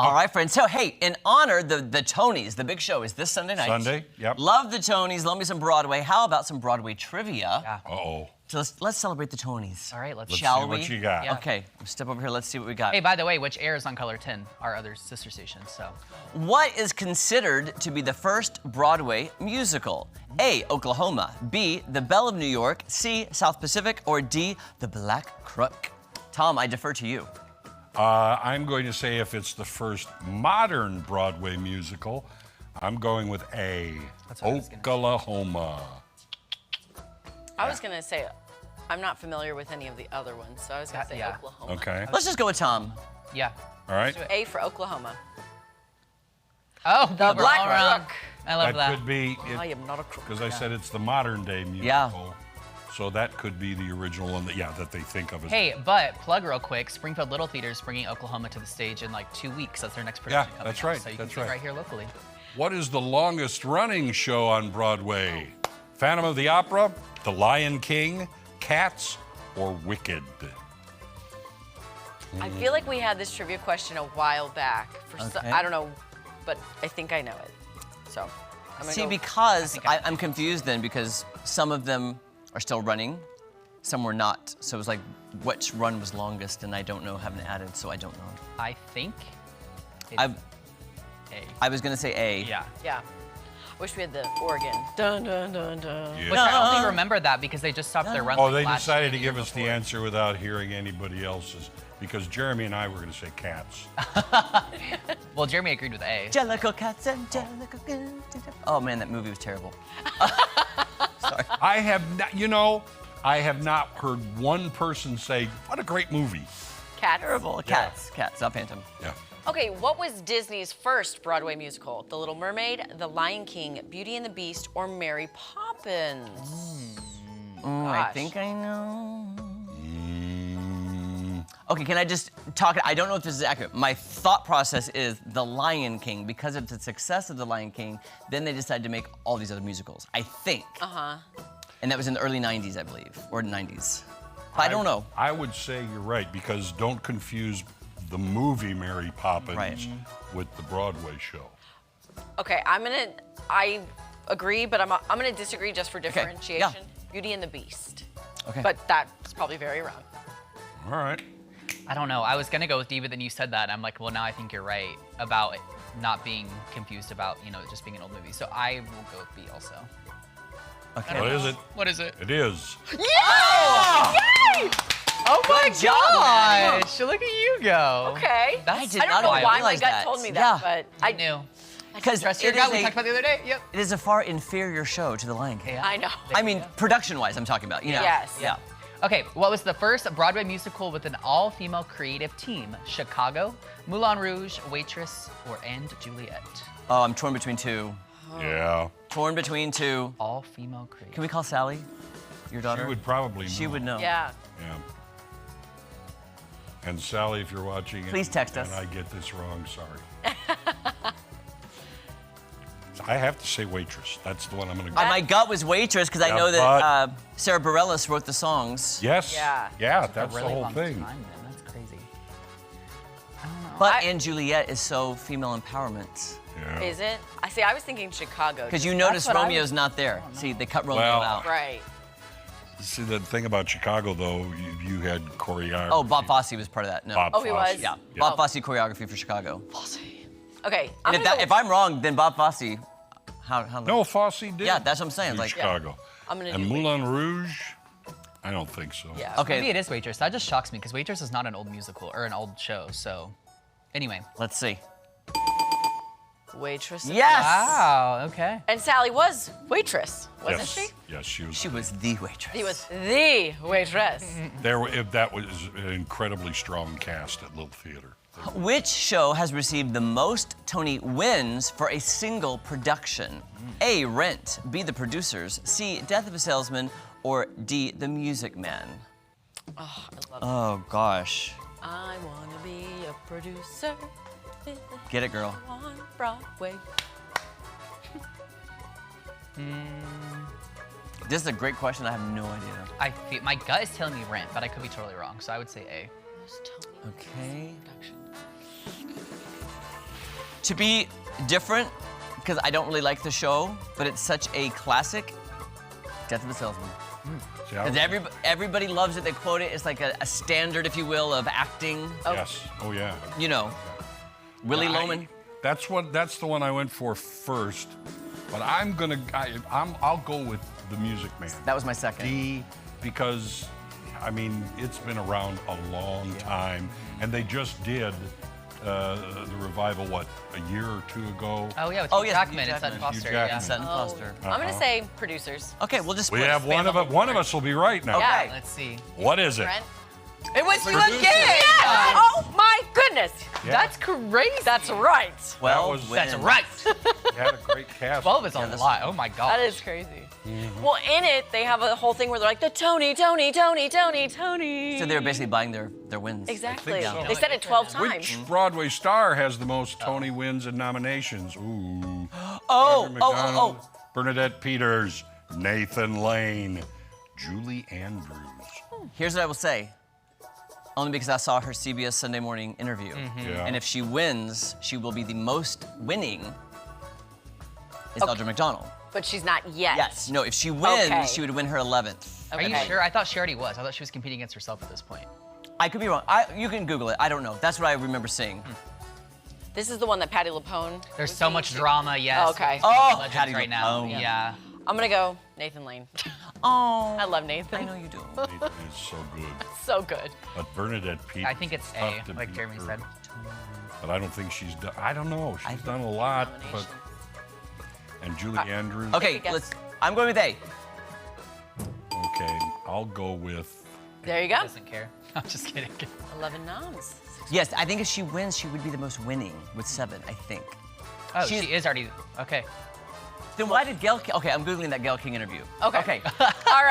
All right, friends. So, hey, in honor, the Tonys, the big show is this Sunday night. Sunday, yep. Love the Tonys. Love me some Broadway. How about some Broadway trivia? Yeah. Uh-oh. So let's celebrate the Tonys. All right, let's Shall see we? what you got. Yeah. Okay, step over here. Let's see what we got. Hey, by the way, which airs on Color 10, our other sister station, so. What is considered to be the first Broadway musical? A, Oklahoma. B, The Belle of New York. C, South Pacific. Or D, The Black Crook? Tom, I defer to you. I'm going to say if it's the first modern Broadway musical, I'm going with A, That's what I was gonna say. Oklahoma. I was gonna say, I'm not familiar with any of the other ones, so I was gonna say Yeah. Oklahoma. Okay, Let's just go with Tom. Yeah. all right. A for Oklahoma. Oh, The Black all around. Crook. I love that. could be, I am not a crook. because I said it's the modern day musical. Yeah. So that could be the original one that they think of as. Hey, but plug real quick, Springfield Little Theater is bringing Oklahoma to the stage in like 2 weeks. That's their next production coming that's out, right, So you that's can see it right. right here locally. What is the longest running show on Broadway? Phantom of the Opera, The Lion King, Cats, or Wicked? I feel like we had this trivia question a while back. Okay. I don't know, but I think I know it. So I'm gonna See, go. because I'm confused then because some of them are still running, some were not. So it was like, which run was longest, and I don't know, haven't added, so I don't know. I think it's I A. was gonna say A. Yeah. Yeah. Wish we had the organ. Dun dun dun dun. Yeah. Which I only remember that because they just stopped their run. Oh, like they last decided to year give us the before. answer without hearing anybody else's, because Jeremy and I were going to say Cats. Well, Jeremy agreed with A. Jellicle cats and jellicle cats. Oh man, that movie was terrible. Sorry. I have not heard one person say, "What a great movie." Cats. Terrible. Cats. Cats. Not Phantom. Yeah. Okay, what was Disney's first Broadway musical? The Little Mermaid, The Lion King, Beauty and the Beast, or Mary Poppins? I Gosh. think I know. Okay, can I just talk? I don't know if this is accurate. My thought process is The Lion King, because of the success of The Lion King, then they decided to make all these other musicals. I think. Uh-huh. And that was in the early 90s, I believe, or 90s. But I don't know. I would say you're right, because don't confuse the movie Mary Poppins Right. with the Broadway show. Okay, I agree, but I'm gonna disagree just for differentiation. Beauty and the Beast. Okay. But that's probably very wrong. All right. I don't know. I was gonna go with D, but then you said that. I'm like, well, now I think you're right about it not being confused about, it just being an old movie. So I will go with B also. Okay. What is it? What is it? It is. Oh! Yay! Oh my Good job, man. gosh! Look at you go. Okay. That's I did I don't not know even why my realize gut that. told me Yeah. that, but I knew. Because Trust your it gut. is We a- talked about the other day. Yep. it is a far inferior show to The Lion King. Yeah. I know. I mean, production-wise, I'm talking about. Yes. Yeah. Okay, what was the first Broadway musical with an all-female creative team? Chicago, Moulin Rouge, Waitress, or And Juliet? Oh, I'm torn between two. Yeah. Torn between two. All-female creative. Can we call Sally, your daughter? She would probably know. She would know. Yeah. Yeah. And Sally, if you're watching, Please text us. And I get this wrong, sorry. I have to say Waitress. That's the one I'm going to go. My gut was Waitress because I Yeah, know that but- Sarah Bareilles wrote the songs. Yes. Yeah. Yeah, Took a that's really the whole long thing. time, then. That's crazy. I don't know. But And Juliet is so female empowerment. Yeah. Is it? I was thinking Chicago. Because you just- notice what I Romeo's not there. See, they cut Romeo Well, out. Right. See, the thing about Chicago, though, you had choreography. Oh, Bob Fosse was part of that. No. Bob Oh, he Fosse. was? Yeah. Yeah. Bob Fosse choreography for Chicago. Okay. And if I'm wrong, then Bob Fosse. How No, Fosse did. Yeah, that's what I'm saying. in Like, Chicago. I'm gonna And do Moulin Rouge? I don't think so. Yeah. okay, Maybe it is Waitress. That just shocks me because Waitress is not an old musical or an old show. So, anyway. let's see. Waitress. Yes! Wow. Okay. And Sally was Waitress, wasn't Yes. she? Yes, she was. She was the waitress. He was the waitress. That was an incredibly strong cast at Little Theater. Which show has received the most Tony wins for a single production? A, Rent, B, The Producers, C, Death of a Salesman, or D, The Music Man? Oh, I love Oh, gosh. I wanna be a producer. Get it, girl. On Broadway. This is a great question. I have no idea. My gut is telling me Rent, but I could be totally wrong. So I would say A. Okay. To be different, because I don't really like the show, but it's such a classic, Death of a Salesman. See, I Because was- everybody loves it, they quote it. It's like a standard, if you will, of acting. Yes. Oh, yeah. You know, Willie Loman. That's the one I went for first. But I'll go with The Music Man. That was my second. Because, I mean, it's been around a long time, and they just did the revival, what, a year or two ago? Oh yeah, with Oh, Hugh yes, Jackman Hugh and Sutton Jackman. Foster. Hugh Yeah. Jackman. Sutton Foster. I'm gonna say producers. Okay, we'll just We split. have one of us will be right now. Yeah. Let's see. What is it? Brent? It was you Producer. again. Oh my goodness! Yeah. That's crazy. That's right. Well, was- That's wins. right. You had a great cast. 12 is a lot. Oh my god. That is crazy. Well, in it, they have a whole thing where they're like, the Tony. So they're basically buying their wins. Exactly. so. They said it 12 times. Which Broadway star has the most Tony wins and nominations? Ooh. Oh, Heather oh, McDonald, oh, Bernadette Peters, Nathan Lane, Julie Andrews. Here's what I will say. Only because I saw her CBS Sunday Morning interview. Yeah. And if she wins, she will be the most winning is Audra McDonald. But she's not yet. Yes. No, if she wins, Okay. she would win her 11th. Are you Okay. sure? I thought she already was. I thought she was competing against herself at this point. I could be wrong. You can Google it. I don't know. That's what I remember seeing. This is the one that Patti LuPone. There's was so in. much drama. Yes. Okay. Oh, Legends Patti right now. LuPone. Yeah. I'm gonna go Nathan Lane. Oh. I love Nathan. I know you do. Nathan is so good. So good. But Bernadette Peters. I think it's tough A, to like beat Jeremy her. said. But I don't think she's done. I don't know. She's done a lot. But and Julie Andrews. Okay, Take a guess. I'm going with A. Okay, I'll go with. There you go. Doesn't care. I'm just kidding. 11 noms. Yes, I think if she wins, she would be the most winning with 7, I think. Oh, She's- she is already. Okay. Then why did Gail King? Okay, I'm Googling that Gail King interview. Okay. Okay. All right.